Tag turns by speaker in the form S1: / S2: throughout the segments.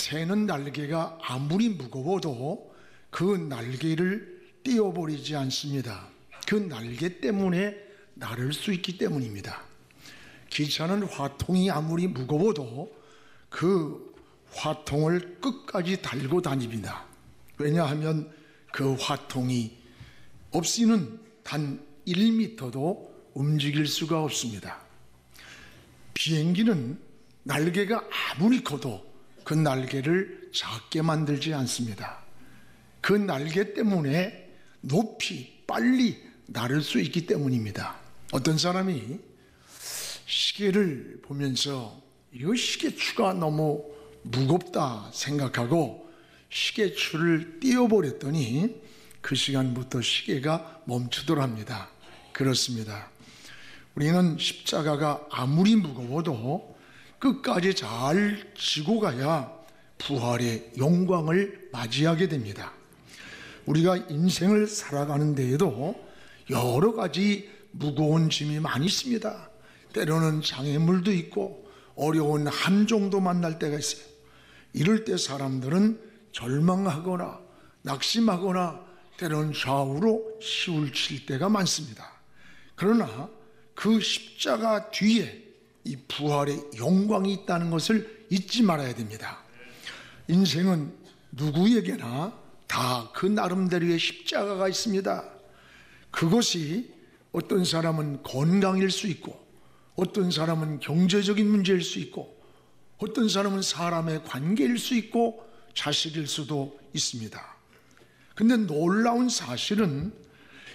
S1: 새는 날개가 아무리 무거워도 그 날개를 띄워버리지 않습니다. 그 날개 때문에 나를 수 있기 때문입니다. 기차는 화통이 아무리 무거워도 그 화통을 끝까지 달고 다닙니다. 왜냐하면 그 화통이 없이는 단 1m도 움직일 수가 없습니다. 비행기는 날개가 아무리 커도 그 날개를 작게 만들지 않습니다. 그 날개 때문에 높이 빨리 날을 수 있기 때문입니다. 어떤 사람이 시계를 보면서 이 시계추가 너무 무겁다 생각하고 시계추를 띄워버렸더니 그 시간부터 시계가 멈추더랍니다. 그렇습니다. 우리는 십자가가 아무리 무거워도 끝까지 잘 지고 가야 부활의 영광을 맞이하게 됩니다. 우리가 인생을 살아가는 데에도 여러 가지 무거운 짐이 많이 있습니다. 때로는 장애물도 있고 어려운 함정도 만날 때가 있어요. 이럴 때 사람들은 절망하거나 낙심하거나 때로는 좌우로 시울칠 때가 많습니다. 그러나 그 십자가 뒤에 이 부활의 영광이 있다는 것을 잊지 말아야 됩니다. 인생은 누구에게나 다 그 나름대로의 십자가가 있습니다. 그것이 어떤 사람은 건강일 수 있고, 어떤 사람은 경제적인 문제일 수 있고, 어떤 사람은 사람의 관계일 수 있고, 자식일 수도 있습니다. 근데 놀라운 사실은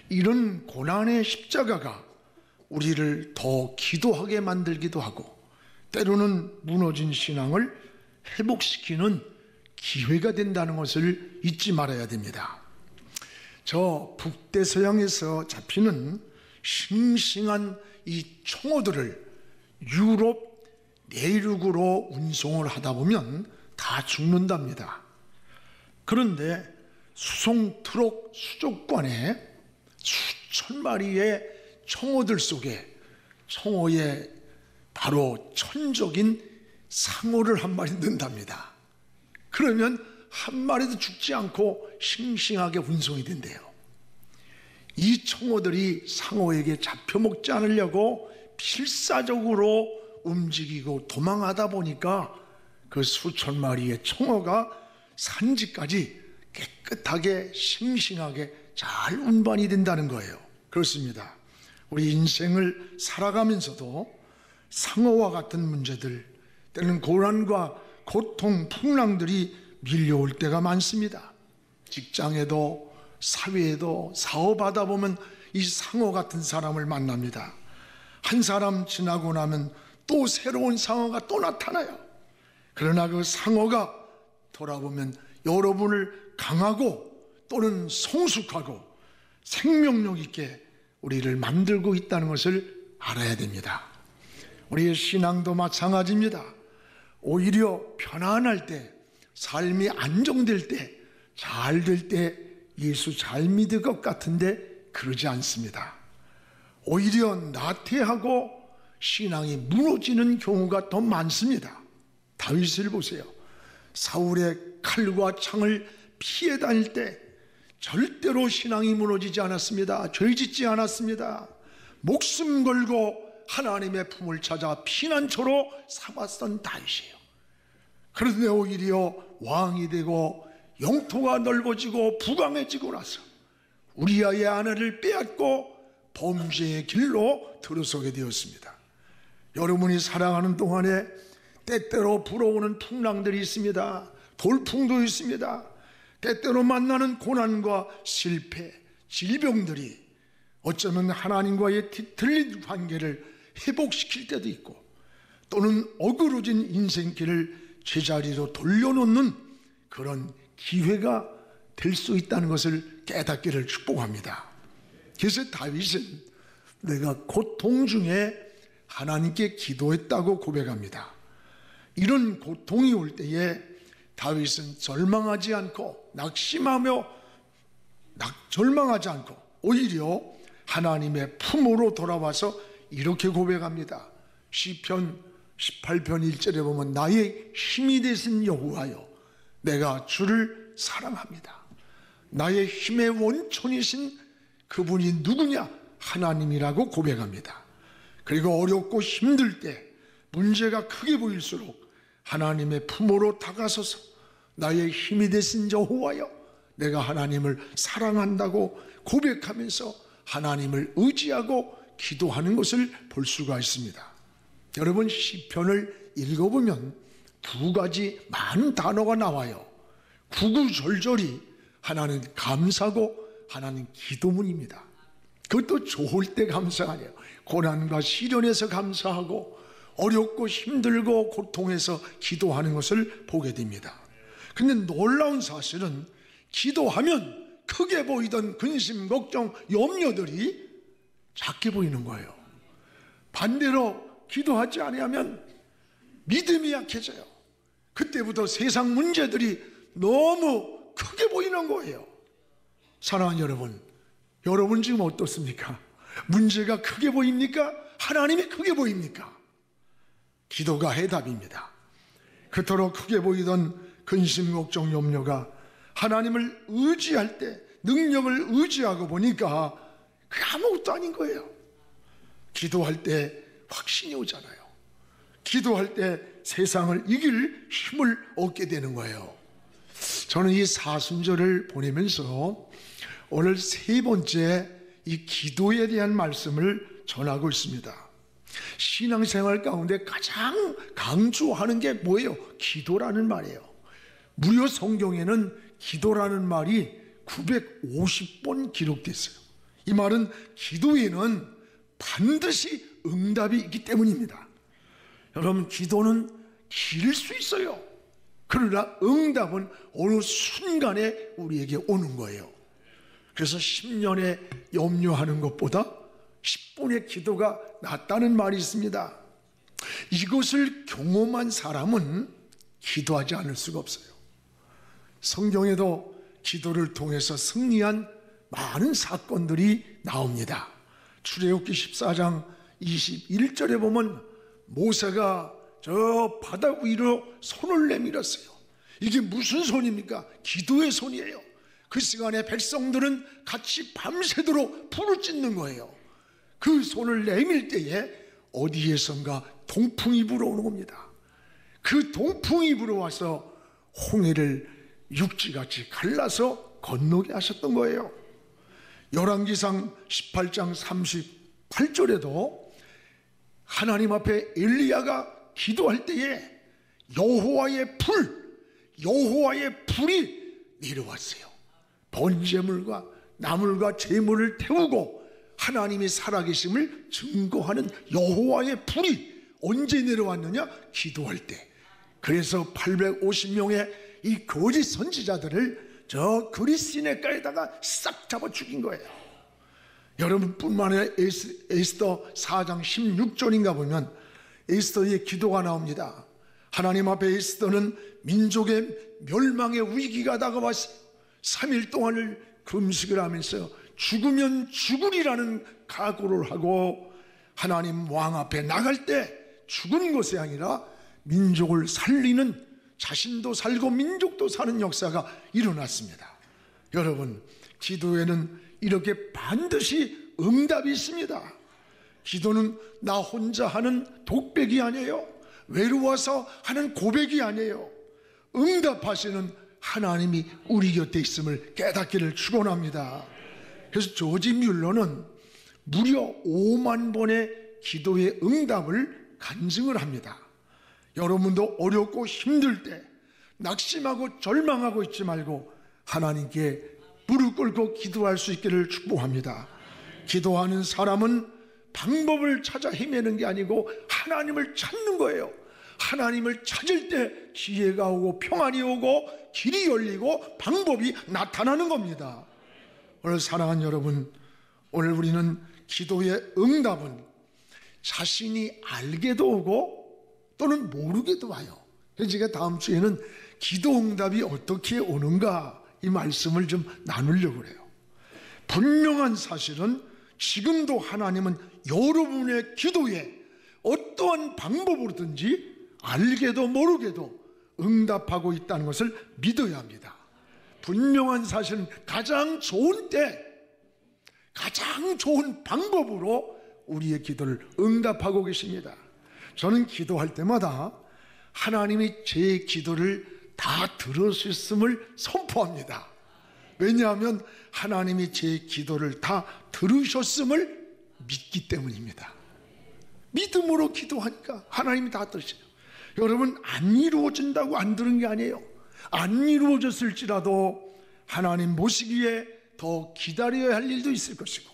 S1: 이런 고난의 십자가가 우리를 더 기도하게 만들기도 하고, 때로는 무너진 신앙을 회복시키는 기회가 된다는 것을 잊지 말아야 됩니다. 저 북대서양에서 잡히는 싱싱한 이 청어들을 유럽 내륙으로 운송을 하다 보면 다 죽는답니다. 그런데 수송 트럭 수족관에 수천 마리의 청어들 속에 청어의 바로 천적인 상어를 한 마리 넣는답니다. 그러면 한 마리도 죽지 않고 싱싱하게 운송이 된대요. 이 청어들이 상어에게 잡혀먹지 않으려고 필사적으로 움직이고 도망하다 보니까 그 수천 마리의 청어가 산지까지 깨끗하게 싱싱하게 잘 운반이 된다는 거예요. 그렇습니다. 우리 인생을 살아가면서도 상어와 같은 문제들, 때는 고난과 고통, 풍랑들이 밀려올 때가 많습니다. 직장에도 사회에도 사업하다 보면 이 상어 같은 사람을 만납니다. 한 사람 지나고 나면 또 새로운 상어가 또 나타나요. 그러나 그 상어가 돌아보면 여러분을 강하고 또는 성숙하고 생명력 있게 우리를 만들고 있다는 것을 알아야 됩니다. 우리의 신앙도 마찬가지입니다. 오히려 편안할 때, 삶이 안정될 때, 잘 될 때 예수 잘 믿을 것 같은데 그러지 않습니다. 오히려 나태하고 신앙이 무너지는 경우가 더 많습니다. 다윗을 보세요. 사울의 칼과 창을 피해 다닐 때 절대로 신앙이 무너지지 않았습니다. 죄 짓지 않았습니다. 목숨 걸고 하나님의 품을 찾아 피난처로 삼았던 다윗이에요. 그런데 오히려 왕이 되고 영토가 넓어지고 부강해지고 나서 우리아의 아내를 빼앗고 범죄의 길로 들어서게 되었습니다. 여러분이 살아가는 동안에 때때로 불어오는 풍랑들이 있습니다. 돌풍도 있습니다. 때때로 만나는 고난과 실패, 질병들이 어쩌면 하나님과의 뒤틀린 관계를 회복시킬 때도 있고, 또는 어그러진 인생길을 제자리로 돌려놓는 그런 기회가 될 수 있다는 것을 깨닫기를 축복합니다. 그래서 다윗은 내가 고통 중에 하나님께 기도했다고 고백합니다. 이런 고통이 올 때에 다윗은 절망하지 않고 절망하지 않고 오히려 하나님의 품으로 돌아와서 이렇게 고백합니다. 시편 18편 1절에 보면 나의 힘이 되신 여호와여 내가 주를 사랑합니다. 나의 힘의 원천이신 그분이 누구냐? 하나님이라고 고백합니다. 그리고 어렵고 힘들 때, 문제가 크게 보일수록 하나님의 품으로 다가서서 나의 힘이 되신 여호와여, 내가 하나님을 사랑한다고 고백하면서 하나님을 의지하고 기도하는 것을 볼 수가 있습니다. 여러분, 시편을 읽어보면 두 가지 많은 단어가 나와요. 구구절절이 하나는 감사고 하나는 기도문입니다. 그것도 좋을 때 감사가 아니에요. 고난과 시련에서 감사하고 어렵고 힘들고 고통해서 기도하는 것을 보게 됩니다. 근데 놀라운 사실은 기도하면 크게 보이던 근심, 걱정, 염려들이 작게 보이는 거예요. 반대로 기도하지 않으면 믿음이 약해져요. 그때부터 세상 문제들이 너무 크게 보이는 거예요. 사랑하는 여러분, 여러분 지금 어떻습니까? 문제가 크게 보입니까? 하나님이 크게 보입니까? 기도가 해답입니다. 그토록 크게 보이던 근심, 걱정, 염려가 하나님을 의지할 때, 능력을 의지하고 보니까 그게 아무것도 아닌 거예요. 기도할 때 확신이 오잖아요. 기도할 때 세상을 이길 힘을 얻게 되는 거예요. 저는 이 사순절을 보내면서 오늘 세 번째 이 기도에 대한 말씀을 전하고 있습니다. 신앙생활 가운데 가장 강조하는 게 뭐예요? 기도라는 말이에요. 무려 성경에는 기도라는 말이 950번 기록됐어요. 이 말은 기도에는 반드시 응답이 있기 때문입니다. 여러분, 기도는 길 수 있어요. 그러나 응답은 어느 순간에 우리에게 오는 거예요. 그래서 10년에 염려하는 것보다 10분의 기도가 낫다는 말이 있습니다. 이것을 경험한 사람은 기도하지 않을 수가 없어요. 성경에도 기도를 통해서 승리한 많은 사건들이 나옵니다. 출애굽기 14장 21절에 보면 모세가 저 바다 위로 손을 내밀었어요. 이게 무슨 손입니까? 기도의 손이에요. 그 시간에 백성들은 같이 밤새도록 부르짖는 거예요. 그 손을 내밀 때에 어디에선가 동풍이 불어오는 겁니다. 그 동풍이 불어와서 홍해를 육지같이 갈라서 건너게 하셨던 거예요. 열왕기상 18장 38절에도 하나님 앞에 엘리야가 기도할 때에 여호와의 불이 내려왔어요. 번제물과 나물과 제물을 태우고 하나님이 살아계심을 증거하는 여호와의 불이 언제 내려왔느냐? 기도할 때. 그래서 850명의 이 거짓 선지자들을 저 그리스 시내가에다가 싹 잡아 죽인 거예요. 여러분뿐만 아니라 에스더 4장 16절인가 보면 에스더의 기도가 나옵니다. 하나님 앞에 에스더는 민족의 멸망의 위기가 다가왔어요. 3일 동안을 금식을 하면서 죽으면 죽으리라는 각오를 하고 하나님 왕 앞에 나갈 때 죽은 것이 아니라 민족을 살리는, 자신도 살고 민족도 사는 역사가 일어났습니다. 여러분, 기도에는 이렇게 반드시 응답이 있습니다. 기도는 나 혼자 하는 독백이 아니에요. 외로워서 하는 고백이 아니에요. 응답하시는 하나님이 우리 곁에 있음을 깨닫기를 축원합니다. 그래서 조지 뮬러는 무려 5만 번의 기도의 응답을 간증을 합니다. 여러분도 어렵고 힘들 때 낙심하고 절망하고 있지 말고 하나님께 무릎 꿇고 기도할 수 있기를 축복합니다. 기도하는 사람은 방법을 찾아 헤매는 게 아니고 하나님을 찾는 거예요. 하나님을 찾을 때 지혜가 오고 평안이 오고 길이 열리고 방법이 나타나는 겁니다. 오늘 사랑하는 여러분, 오늘 우리는 기도의 응답은 자신이 알게도 오고 또는 모르게도 와요. 그래서 제가 다음 주에는 기도 응답이 어떻게 오는가 이 말씀을 좀 나누려고 그래요. 분명한 사실은 지금도 하나님은 여러분의 기도에 어떠한 방법으로든지 알게도 모르게도 응답하고 있다는 것을 믿어야 합니다. 분명한 사실은 가장 좋은 때, 가장 좋은 방법으로 우리의 기도를 응답하고 계십니다. 저는 기도할 때마다 하나님이 제 기도를 다 들으셨음을 선포합니다. 왜냐하면 하나님이 제 기도를 다 들으셨음을 믿기 때문입니다. 믿음으로 기도하니까 하나님이 다 들으셔요. 여러분, 안 이루어진다고 안 들은 게 아니에요. 안 이루어졌을지라도 하나님 보시기에 더 기다려야 할 일도 있을 것이고,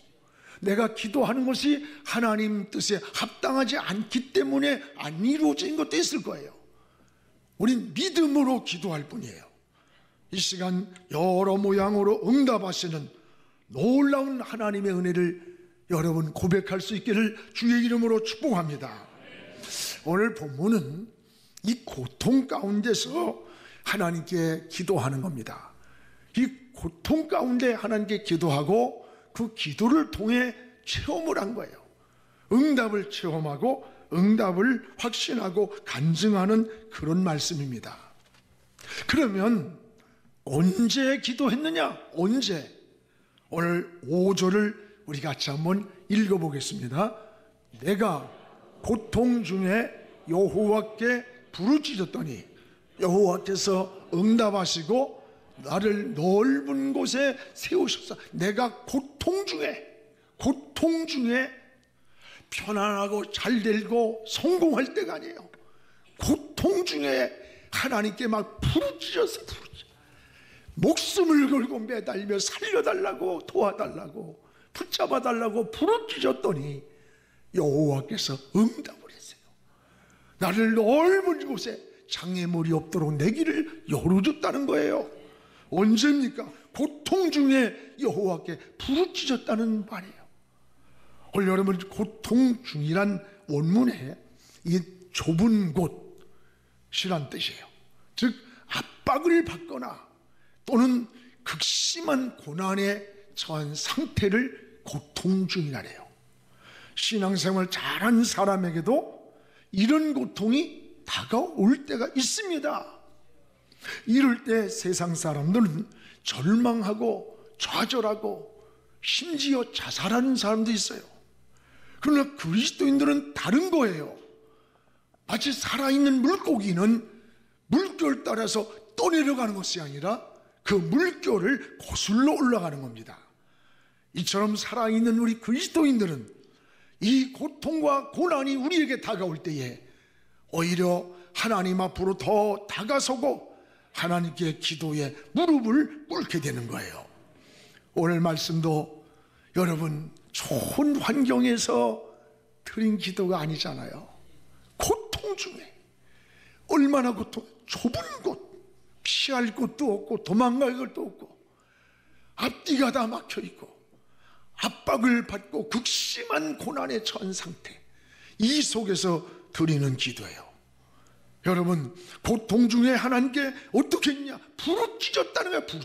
S1: 내가 기도하는 것이 하나님 뜻에 합당하지 않기 때문에 안 이루어진 것도 있을 거예요. 우린 믿음으로 기도할 뿐이에요. 이 시간 여러 모양으로 응답하시는 놀라운 하나님의 은혜를 여러분 고백할 수 있기를 주의 이름으로 축복합니다. 오늘 본문은 이 고통 가운데서 하나님께 기도하는 겁니다. 이 고통 가운데 하나님께 기도하고 그 기도를 통해 체험을 한 거예요. 응답을 체험하고 응답을 확신하고 간증하는 그런 말씀입니다. 그러면 언제 기도했느냐? 언제? 오늘 5절을 우리 같이 한번 읽어보겠습니다. 내가 고통 중에 여호와께 부르짖었더니 여호와께서 응답하시고 나를 넓은 곳에 세우셨어. 내가 고통 중에 편안하고 잘 되고 성공할 때가 아니에요. 고통 중에 하나님께 막 부르짖어서 목숨을 걸고 매달리며 살려달라고, 도와달라고, 붙잡아달라고 부르짖었더니 여호와께서 응답을 했어요. 나를 넓은 곳에 장애물이 없도록 내 길을 열어줬다는 거예요. 언제입니까? 고통 중에 여호와께 부르짖었다는 말이에요. 오늘 여러분, 고통 중이란 원문에 이 좁은 곳이란 뜻이에요. 즉 압박을 받거나 또는 극심한 고난에 처한 상태를 고통 중이라래요. 신앙생활 잘한 사람에게도 이런 고통이 다가올 때가 있습니다. 이럴 때 세상 사람들은 절망하고 좌절하고 심지어 자살하는 사람도 있어요. 그러나 그리스도인들은 다른 거예요. 마치 살아있는 물고기는 물결 따라서 떠내려가는 것이 아니라 그 물결을 거슬러 올라가는 겁니다. 이처럼 살아있는 우리 그리스도인들은 이 고통과 고난이 우리에게 다가올 때에 오히려 하나님 앞으로 더 다가서고 하나님께 기도에 무릎을 꿇게 되는 거예요. 오늘 말씀도 여러분 좋은 환경에서 드린 기도가 아니잖아요. 고통 중에 얼마나 고통, 좁은 곳, 피할 곳도 없고 도망갈 것도 없고 앞뒤가 다 막혀있고 압박을 받고 극심한 고난에 처한 상태, 이 속에서 드리는 기도예요. 여러분, 고통 중에 하나님께 어떻게 했냐? 부르짖었다는 거야.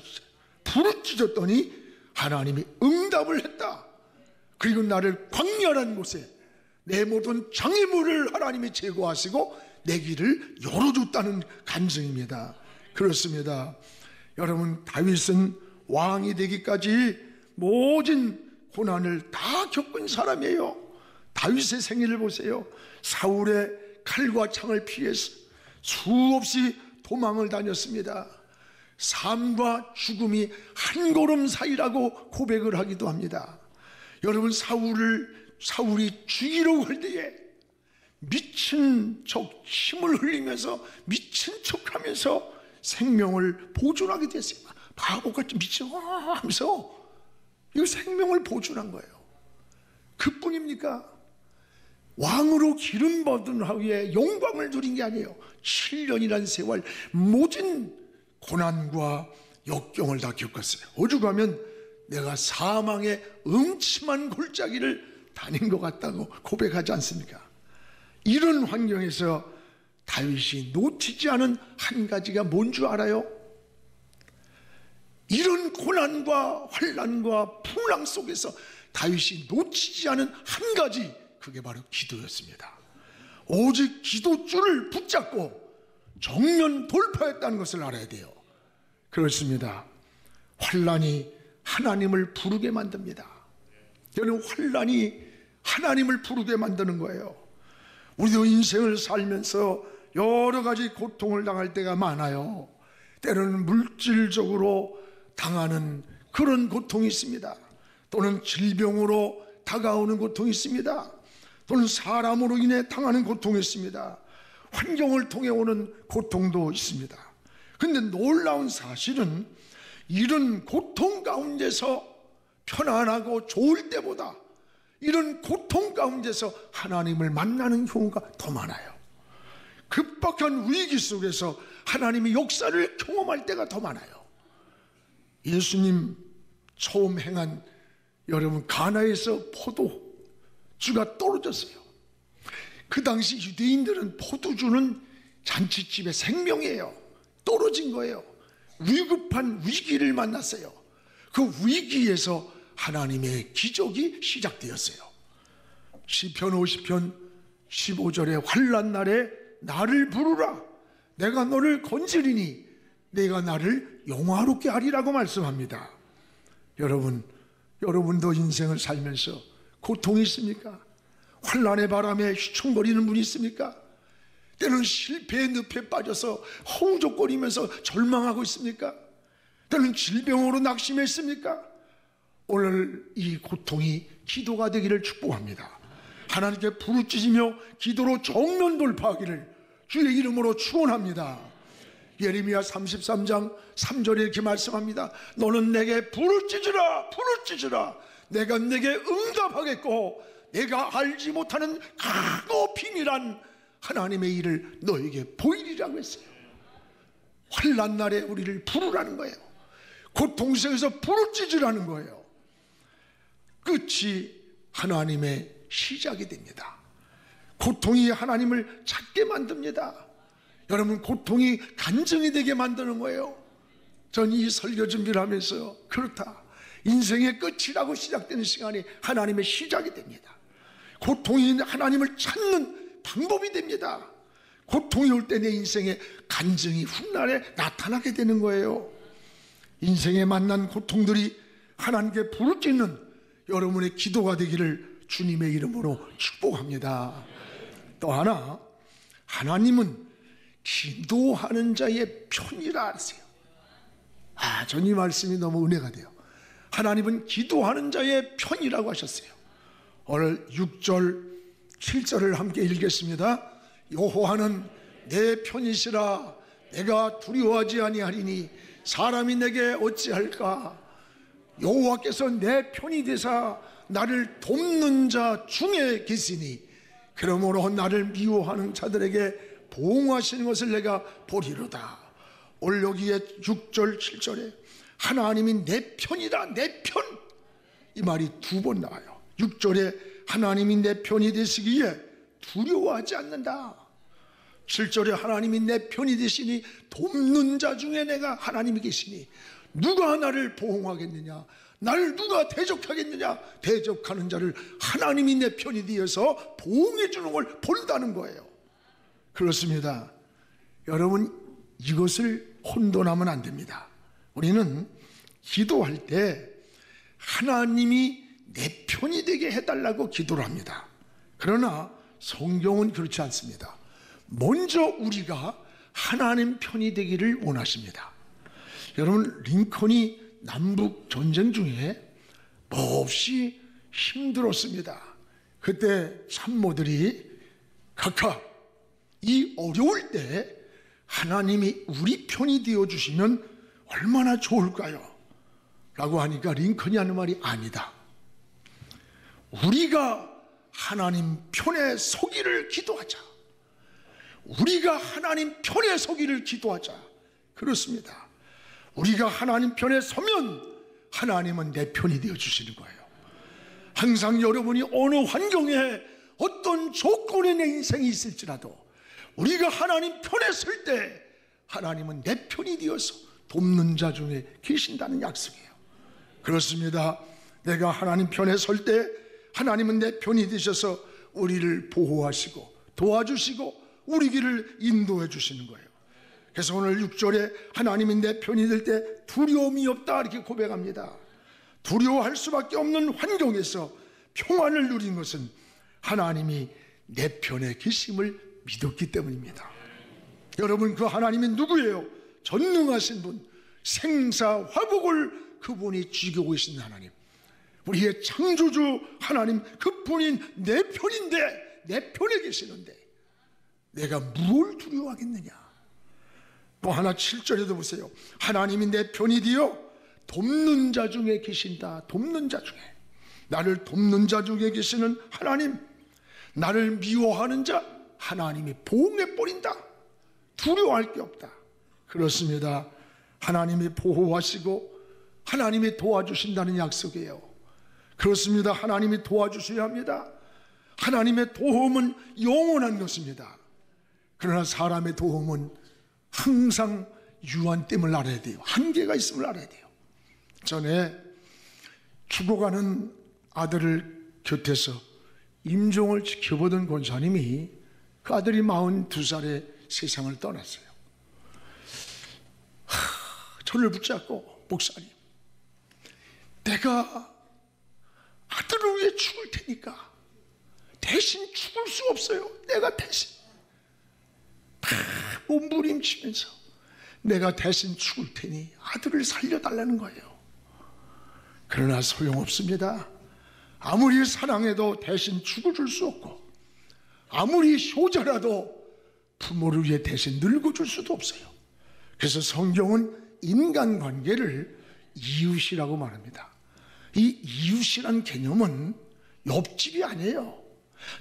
S1: 부르짖었더니 하나님이 응답을 했다. 그리고 나를 광야한 곳에 내 모든 장애물을 하나님이 제거하시고 내 길을 열어줬다는 간증입니다. 그렇습니다. 여러분, 다윗은 왕이 되기까지 모든 고난을 다 겪은 사람이에요. 다윗의 생애를 보세요. 사울의 칼과 창을 피해서 수없이 도망을 다녔습니다. 삶과 죽음이 한 걸음 사이라고 고백을 하기도 합니다. 여러분, 사울이 죽이려고 할 때에 미친 척 힘을 흘리면서 미친 척하면서 생명을 보존하게 됐어요. 바보같이 미쳐 하면서 이 생명을 보존한 거예요. 그뿐입니까? 왕으로 기름 받은 후에 영광을 누린 게 아니에요. 7년이라는 세월 모진 고난과 역경을 다 겪었어요. 오죽하면 내가 사망의 음침한 골짜기를 다닌 것 같다고 고백하지 않습니까? 이런 환경에서 다윗이 놓치지 않은 한 가지가 뭔 줄 알아요? 이런 고난과 환난과 풍랑 속에서 다윗이 놓치지 않은 한 가지, 그게 바로 기도였습니다. 오직 기도줄을 붙잡고 정면 돌파했다는 것을 알아야 돼요. 그렇습니다. 환난이 하나님을 부르게 만듭니다. 여러분, 환난이 하나님을 부르게 만드는 거예요. 우리도 인생을 살면서 여러 가지 고통을 당할 때가 많아요. 때로는 물질적으로 당하는 그런 고통이 있습니다. 또는 질병으로 다가오는 고통이 있습니다. 또는 사람으로 인해 당하는 고통이 있습니다. 환경을 통해 오는 고통도 있습니다. 그런데 놀라운 사실은 이런 고통 가운데서 편안하고 좋을 때보다 이런 고통 가운데서 하나님을 만나는 경우가 더 많아요. 급박한 위기 속에서 하나님의 역사를 경험할 때가 더 많아요. 예수님 처음 행한, 여러분, 가나에서 포도주가 떨어졌어요. 그 당시 유대인들은 포도주는 잔치집의 생명이에요. 떨어진 거예요. 위급한 위기를 만났어요. 그 위기에서 하나님의 기적이 시작되었어요. 시편 50편 15절에 환난 날에 나를 부르라, 내가 너를 건지리니 내가 나를 영화롭게 하리라고 말씀합니다. 여러분도 인생을 살면서 고통이 있습니까? 환난의 바람에 휘청거리는 분이 있습니까? 때로는 실패의 늪에 빠져서 허우적거리면서 절망하고 있습니까? 때로는 질병으로 낙심했습니까? 오늘 이 고통이 기도가 되기를 축복합니다. 하나님께 부르짖으며 기도로 정면 돌파하기를 주의 이름으로 축원합니다. 예레미야 33장 3절에 이렇게 말씀합니다. 너는 내게 부르짖으라, 부르짖으라, 내가 내게 응답하겠고 내가 알지 못하는 크고 비밀한 하나님의 일을 너에게 보이리라고 했어요. 환난 날에 우리를 부르라는 거예요. 고통 속에서 부르짖으라는 거예요. 끝이 하나님의 시작이 됩니다. 고통이 하나님을 찾게 만듭니다. 여러분, 고통이 간증이 되게 만드는 거예요. 전 이 설교 준비를 하면서 그렇다, 인생의 끝이라고 시작되는 시간이 하나님의 시작이 됩니다. 고통이 하나님을 찾는 방법이 됩니다. 고통이 올 때 내 인생의 간증이 훗날에 나타나게 되는 거예요. 인생에 만난 고통들이 하나님께 부르짖는 여러분의 기도가 되기를 주님의 이름으로 축복합니다. 또 하나, 하나님은 기도하는 자의 편이라 하세요. 전 이 말씀이 너무 은혜가 돼요. 하나님은 기도하는 자의 편이라고 하셨어요. 오늘 6절 7절을 함께 읽겠습니다. 여호와는 내 편이시라, 내가 두려워하지 아니하리니 사람이 내게 어찌할까. 여호와께서 내 편이 되사 나를 돕는 자 중에 계시니 그러므로 나를 미워하는 자들에게 보응하시는 것을 내가 보리로다. 오늘 여기에 6절 7절에 하나님이 내 편이다, 내 편, 이 말이 두 번 나와요. 6절에 하나님이 내 편이 되시기에 두려워하지 않는다. 7절에 하나님이 내 편이 되시니 돕는 자 중에 내가 하나님이 계시니 누가 나를 보응하겠느냐, 나를 누가 대적하겠느냐. 대적하는 자를 하나님이 내 편이 되어서 보응해 주는 걸 본다는 거예요. 그렇습니다. 여러분, 이것을 혼돈하면 안 됩니다. 우리는 기도할 때 하나님이 내 편이 되게 해달라고 기도를 합니다. 그러나 성경은 그렇지 않습니다. 먼저 우리가 하나님 편이 되기를 원하십니다. 여러분, 링컨이 남북 전쟁 중에 몹시 힘들었습니다. 그때 참모들이 각각 이 어려울 때 하나님이 우리 편이 되어주시면 얼마나 좋을까요? 라고 하니까 링컨이 하는 말이 아니다. 우리가 하나님 편에 서기를 기도하자. 우리가 하나님 편에 서기를 기도하자. 그렇습니다. 우리가 하나님 편에 서면 하나님은 내 편이 되어주시는 거예요. 항상 여러분이 어느 환경에 어떤 조건에 내 인생이 있을지라도 우리가 하나님 편에 설 때 하나님은 내 편이 되어서 돕는 자 중에 계신다는 약속이에요. 그렇습니다. 내가 하나님 편에 설 때 하나님은 내 편이 되셔서 우리를 보호하시고 도와주시고 우리 길을 인도해 주시는 거예요. 그래서 오늘 6절에 하나님이 내 편이 될 때 두려움이 없다 이렇게 고백합니다. 두려워할 수밖에 없는 환경에서 평안을 누린 것은 하나님이 내 편에 계심을 믿었기 때문입니다. 여러분, 그 하나님이 누구예요? 전능하신 분, 생사화복을 그분이 쥐고 계신 하나님, 우리의 창조주 하나님, 그분인 내 편인데, 내 편에 계시는데 내가 뭘 두려워하겠느냐. 또 하나 7절에도 보세요. 하나님이 내 편이 되어 돕는 자 중에 계신다. 돕는 자 중에, 나를 돕는 자 중에 계시는 하나님, 나를 미워하는 자 하나님이 보응해 버린다. 두려워할 게 없다. 그렇습니다. 하나님이 보호하시고 하나님이 도와주신다는 약속이에요. 그렇습니다. 하나님이 도와주셔야 합니다. 하나님의 도움은 영원한 것입니다. 그러나 사람의 도움은 항상 유한됨을 알아야 돼요. 한계가 있음을 알아야 돼요. 전에 죽어가는 아들을 곁에서 임종을 지켜보던 권사님이, 그 아들이 42살에 세상을 떠났어요. 저를 붙잡고, 목사님, 내가 아들을 위해 죽을 테니까 대신 죽을 수 없어요. 내가 대신 다 몸부림치면서 내가 대신 죽을 테니 아들을 살려달라는 거예요. 그러나 소용없습니다. 아무리 사랑해도 대신 죽어줄 수 없고, 아무리 효자라도 부모를 위해 대신 늙어줄 수도 없어요. 그래서 성경은 인간관계를 이웃이라고 말합니다. 이 이웃이란 개념은 옆집이 아니에요.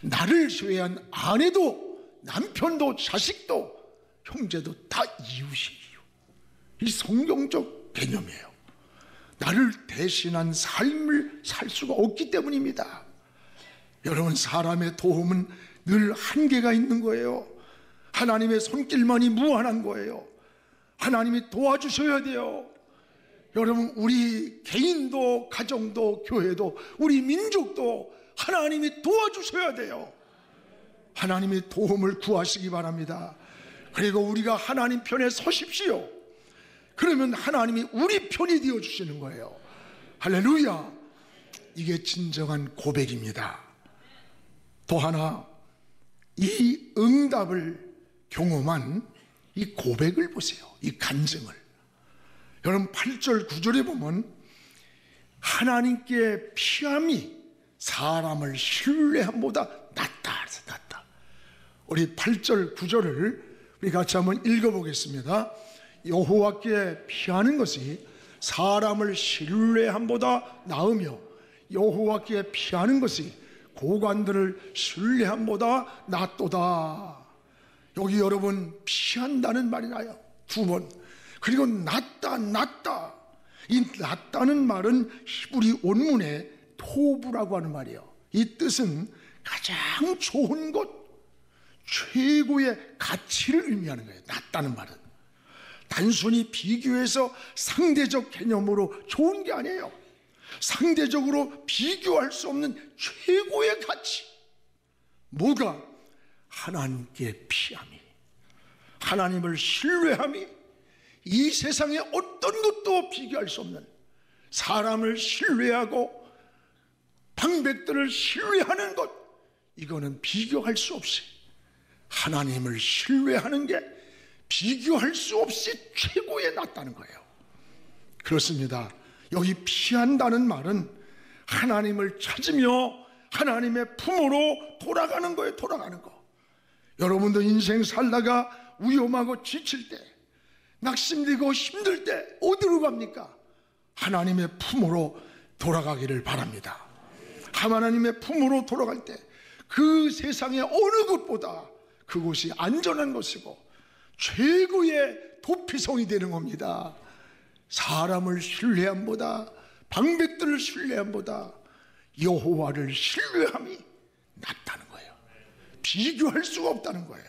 S1: 나를 제외한 아내도 남편도 자식도 형제도 다 이웃이에요. 이 성경적 개념이에요. 나를 대신한 삶을 살 수가 없기 때문입니다. 여러분, 사람의 도움은 늘 한계가 있는 거예요. 하나님의 손길만이 무한한 거예요. 하나님이 도와주셔야 돼요. 여러분, 우리 개인도 가정도 교회도 우리 민족도 하나님이 도와주셔야 돼요. 하나님의 도움을 구하시기 바랍니다. 그리고 우리가 하나님 편에 서십시오. 그러면 하나님이 우리 편이 되어주시는 거예요. 할렐루야. 이게 진정한 고백입니다. 또 하나, 이 응답을 경험한 이 고백을 보세요. 이 간증을. 여러분, 8절 9절에 보면 하나님께 피함이 사람을 신뢰함보다 낫다. 낫다. 우리 8절 9절을 우리 같이 한번 읽어보겠습니다. 여호와께 피하는 것이 사람을 신뢰함보다 나으며 여호와께 피하는 것이 고관들을 신뢰함보다 낫도다. 여기 여러분, 피한다는 말이 나요. 2번. 그리고 낫다, 낫다. 이 낫다는 말은 히브리 원문에 토부라고 하는 말이에요. 이 뜻은 가장 좋은 것, 최고의 가치를 의미하는 거예요. 낫다는 말은 단순히 비교해서 상대적 개념으로 좋은 게 아니에요. 상대적으로 비교할 수 없는 최고의 가치. 뭐가? 하나님께 피함이, 하나님을 신뢰함이, 이 세상에 어떤 것도 비교할 수 없는, 사람을 신뢰하고 방백들을 신뢰하는 것, 이거는 비교할 수 없이, 하나님을 신뢰하는 게 비교할 수 없이 최고에 낫다는 거예요. 그렇습니다. 여기 피한다는 말은 하나님을 찾으며 하나님의 품으로 돌아가는 거예요. 돌아가는 거. 여러분도 인생 살다가 위험하고 지칠 때, 낙심되고 힘들 때 어디로 갑니까? 하나님의 품으로 돌아가기를 바랍니다. 하나님의 품으로 돌아갈 때 그 세상의 어느 곳보다 그곳이 안전한 것이고 최고의 도피성이 되는 겁니다. 사람을 신뢰함보다, 방백들을 신뢰함보다 여호와를 신뢰함이 낫다는 거예요. 비교할 수가 없다는 거예요.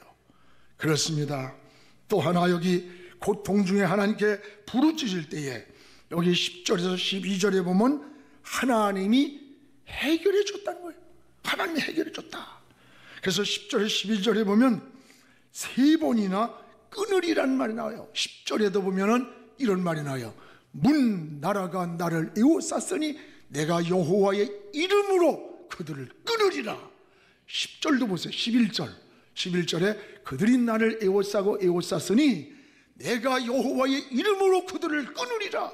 S1: 그렇습니다. 또 하나, 여기 고통 중에 하나님께 부르짖을 때에 여기 10절에서 12절에 보면 하나님이 해결해 줬다는 거예요. 하나님이 해결해 줬다. 그래서 10절에 12절에 보면 3번이나 끊으리란 말이 나와요. 10절에도 보면은 이런 말이 나와요. 문 나라가 나를 에워쌌으니 내가 여호와의 이름으로 그들을 끊으리라. 10절도 보세요. 11절에 그들이 나를 에워쌌으니 내가 여호와의 이름으로 그들을 끊으리라.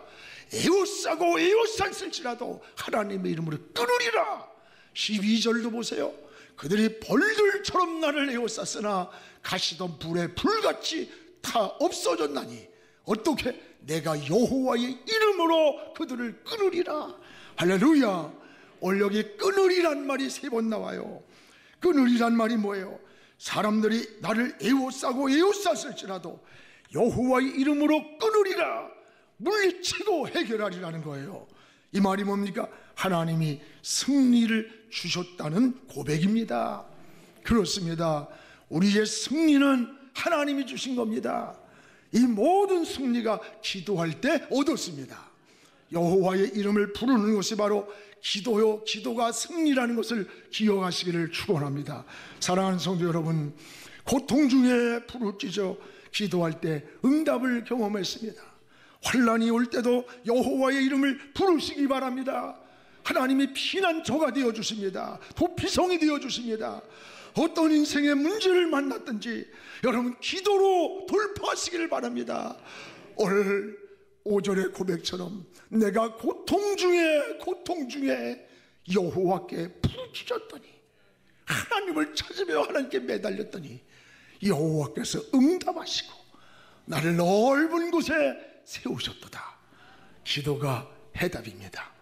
S1: 에워쌌을지라도 하나님의 이름으로 끊으리라. 12절도 보세요. 그들이 벌들처럼 나를 에워쌌으나 가시던 불에 불같이 다 없어졌나니 어떻게? 내가 여호와의 이름으로 그들을 끊으리라. 할렐루야. 오늘 여기 끊으리란 말이 3번 나와요. 끊으리란 말이 뭐예요? 사람들이 나를 에워쌌을지라도 여호와의 이름으로 끊으리라. 물리치고 해결하리라는 거예요. 이 말이 뭡니까? 하나님이 승리를 주셨다는 고백입니다. 그렇습니다. 우리의 승리는 하나님이 주신 겁니다. 이 모든 승리가 기도할 때 얻었습니다. 여호와의 이름을 부르는 것이 바로 기도요, 기도가 승리라는 것을 기억하시기를 축원합니다. 사랑하는 성도 여러분, 고통 중에 부르짖어 기도할 때 응답을 경험했습니다. 환난이 올 때도 여호와의 이름을 부르시기 바랍니다. 하나님이 피난처가 되어주십니다. 도피성이 되어주십니다. 어떤 인생의 문제를 만났든지 여러분 기도로 돌파하시기를 바랍니다. 오늘 5절의 고백처럼 내가 고통 중에 여호와께 부르짖었더니 하나님을 찾으며 하나님께 매달렸더니 여호와께서 응답하시고 나를 넓은 곳에 세우셨도다. 기도가 해답입니다.